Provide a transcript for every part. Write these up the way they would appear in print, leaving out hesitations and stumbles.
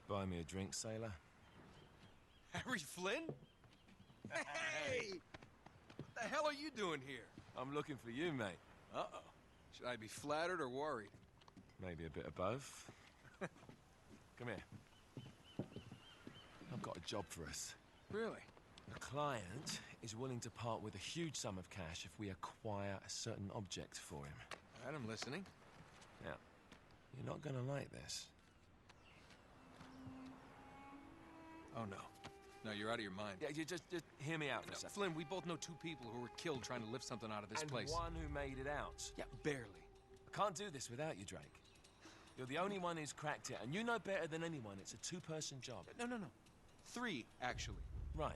Buy me a drink, sailor? Harry Flynn? Hey! What the hell are you doing here? I'm looking for you, mate. Uh-oh. Should I be flattered or worried? Maybe a bit of both. Come here. I've got a job for us. Really? A client is willing to part with a huge sum of cash if we acquire a certain object for him. All right, I'm listening. Now, you're not gonna like this. Oh, no. No, you're out of your mind. Yeah, you just hear me out for a second. Flynn, we both know two people who were killed trying to lift something out of this place. And one who made it out. Yeah, barely. I can't do this without you, Drake. You're the only one who's cracked it, and you know better than anyone it's a two-person job. No. 3, actually. Right.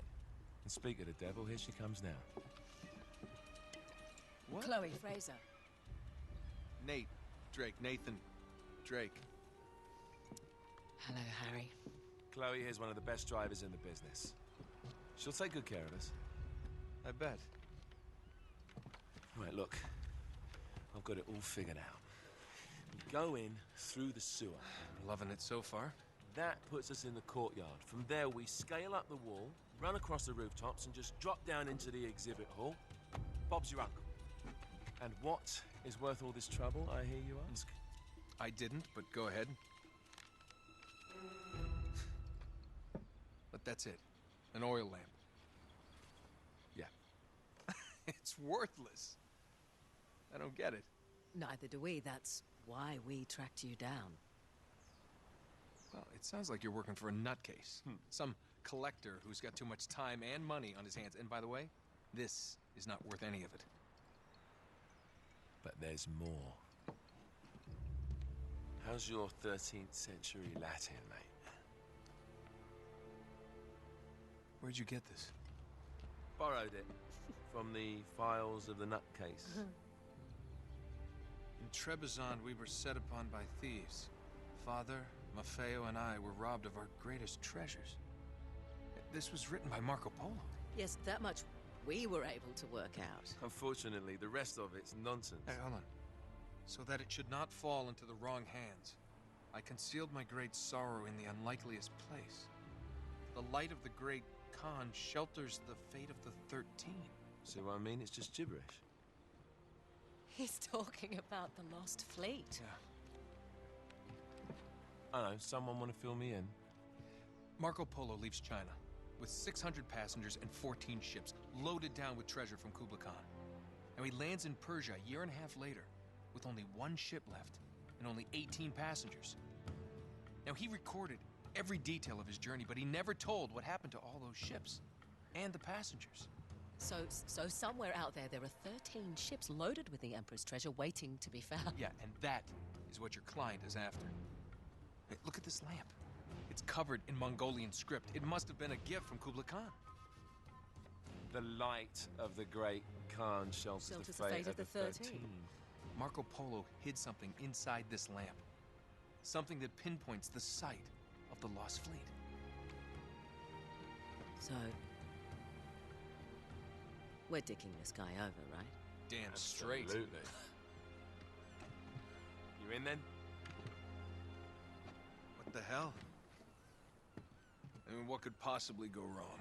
And speak of the devil, here she comes now. What? Chloe Fraser. Nate. Drake. Nathan. Drake. Hello, Harry. Chloe here's one of the best drivers in the business. She'll take good care of us. I bet. Right, look. I've got it all figured out. We go in through the sewer. I'm loving it so far. That puts us in the courtyard. From there, we scale up the wall, run across the rooftops, and just drop down into the exhibit hall. Bob's your uncle. And what is worth all this trouble, I hear you ask? I didn't, but go ahead. But that's it. An oil lamp. Yeah. It's worthless. I don't get it. Neither do we. That's why we tracked you down. Well, it sounds like you're working for a nutcase. Some collector who's got too much time and money on his hands. And by the way, this is not worth any of it. But there's more. How's your 13th century Latin, mate? Where'd you get this? Borrowed it from the files of the nutcase. In Trebizond, we were set upon by thieves. Father, Maffeo, and I were robbed of our greatest treasures. This was written by Marco Polo. Yes, that much we were able to work out. Unfortunately, the rest of it's nonsense. Hey, hold on. So that it should not fall into the wrong hands, I concealed my great sorrow in the unlikeliest place. The light of the great Khan shelters the fate of the 13. See what I mean? It's just gibberish. He's talking about the lost fleet. Yeah. I know, someone want to fill me in? Marco Polo leaves China with 600 passengers and 14 ships loaded down with treasure from Kublai Khan. And he lands in Persia a year and a half later with only 1 ship left and only 18 passengers. Now, he recorded every detail of his journey, but he never told what happened to all those ships and the passengers. So somewhere out there are 13 ships loaded with the Emperor's treasure waiting to be found. Yeah, and that is what your client is after. Hey, look at this lamp. It's covered in Mongolian script. It must have been a gift from Kublai Khan. The light of the great Khan shelters the fate of the 13. Marco Polo hid something inside this lamp. Something that pinpoints the site of the lost fleet. So, we're dicking this guy over, right? Damn straight. Absolutely. You in then? What the hell? I mean, what could possibly go wrong?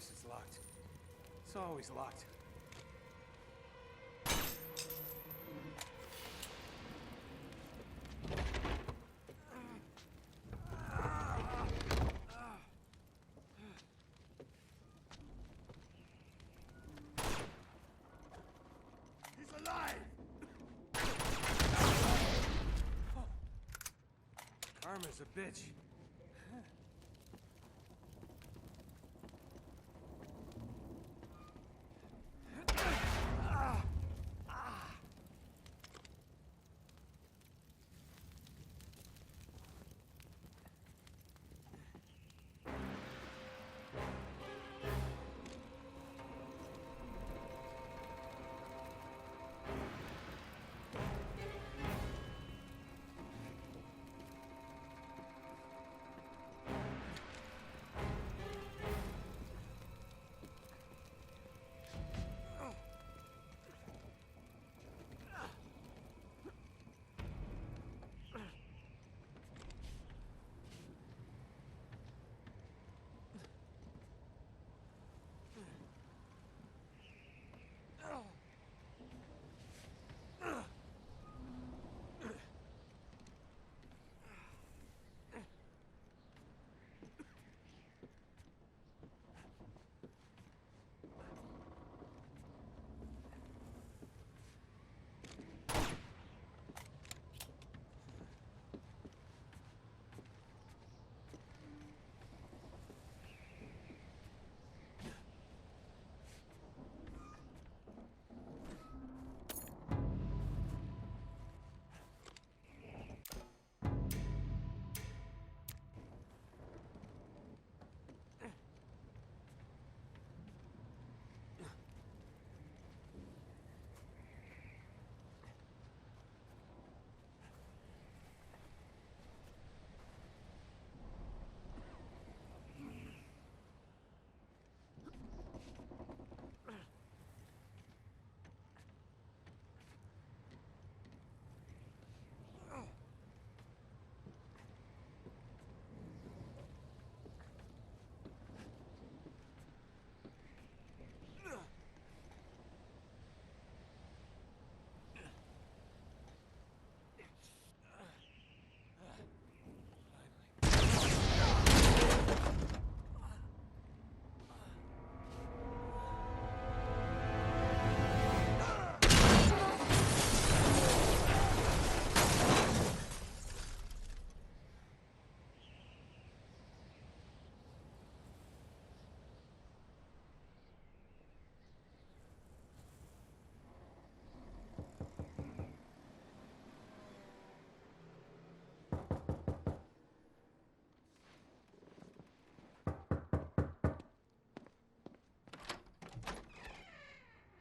course it's locked. It's always locked. He's alive! Karma's a bitch.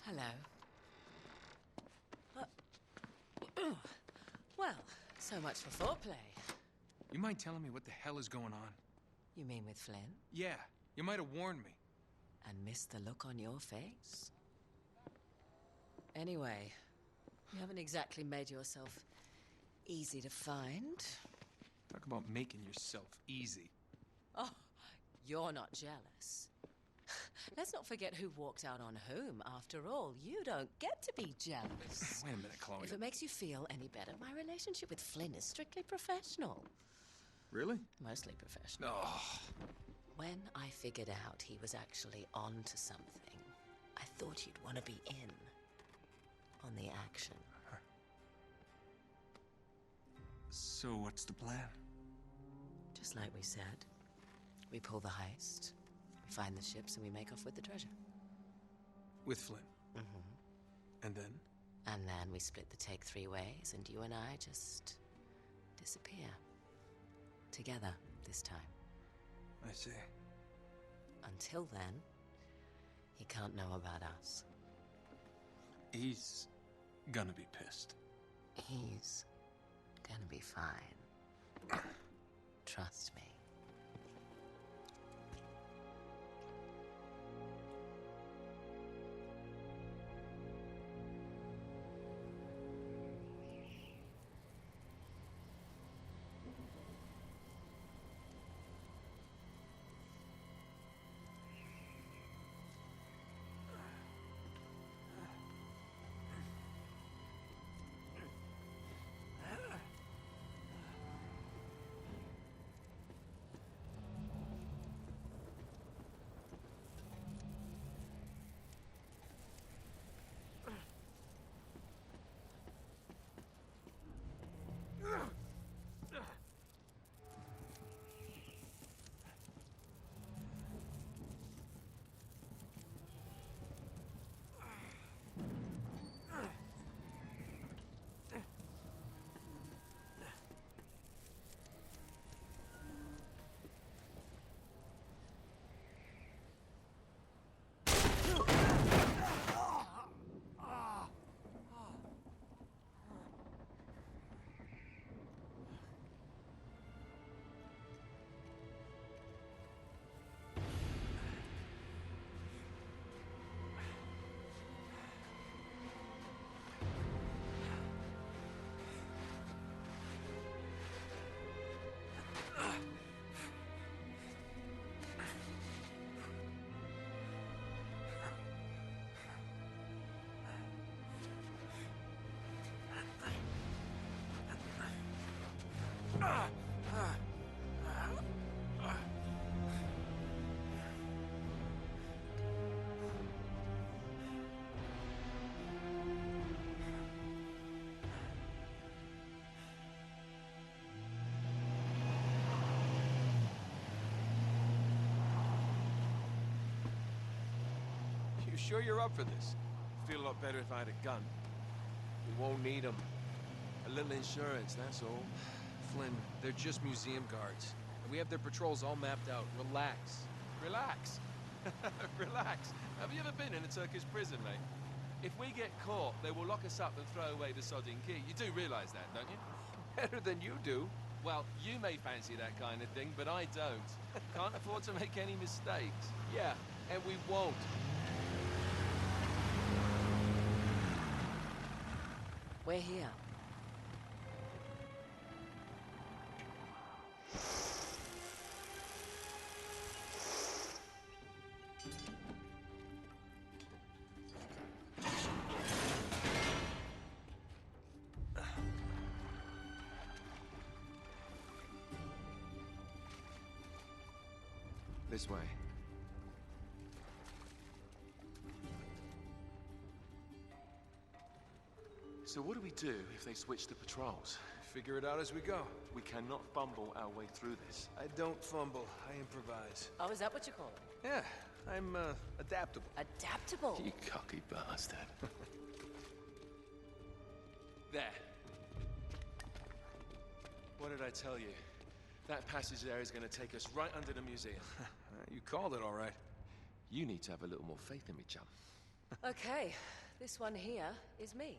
Hello. Well, so much for foreplay. You mind telling me what the hell is going on? You mean with Flynn? Yeah, you might have warned me. And missed the look on your face? Anyway, you haven't exactly made yourself easy to find. Talk about making yourself easy. Oh, you're not jealous. Let's not forget who walked out on whom. After all, you don't get to be jealous. Wait a minute, Chloe. If it makes you feel any better, my relationship with Flynn is strictly professional. Really? Mostly professional. Oh. When I figured out he was actually on to something, I thought you'd want to be in on the action. So what's the plan? Just like we said, we pull the heist, we find the ships, and we make off with the treasure. With Flynn? Mm-hmm. And then? And then we split the take 3 ways, and you and I just disappear. Together, this time. I see. Until then, he can't know about us. He's gonna be pissed. He's gonna be fine. Trust me. You sure you're up for this? Feel a lot better if I had a gun. We won't need them. A little insurance, that's all. Flynn, they're just museum guards. And we have their patrols all mapped out. Relax. Relax. Relax. Have you ever been in a Turkish prison, mate? If we get caught, they will lock us up and throw away the sodding key. You do realize that, don't you? Better than you do. Well, you may fancy that kind of thing, but I don't. Can't afford to make any mistakes. Yeah, and we won't. We're here. This way. So what do we do if they switch the patrols? Figure it out as we go. We cannot fumble our way through this. I don't fumble. I improvise. Oh, is that what you call it? Yeah, I'm, adaptable. Adaptable. You cocky bastard. There. What did I tell you? That passage there is going to take us right under the museum. You called it all right. You need to have a little more faith in me, chum. Okay, this one here is me.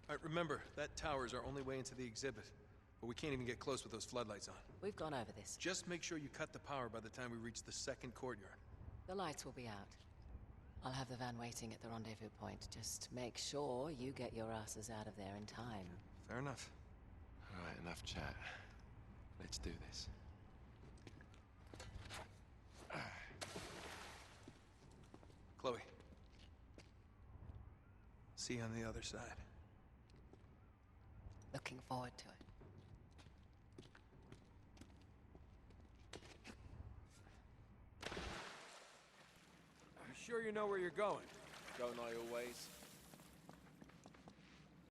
All right, remember, that tower is our only way into the exhibit. But we can't even get close with those floodlights on. We've gone over this. Just make sure you cut the power by the time we reach the second courtyard. The lights will be out. I'll have the van waiting at the rendezvous point. Just make sure you get your asses out of there in time. Fair enough. All right, enough chat. Let's do this. Chloe. See you on the other side. Looking forward to it. You sure you know where you're going? Don't I always?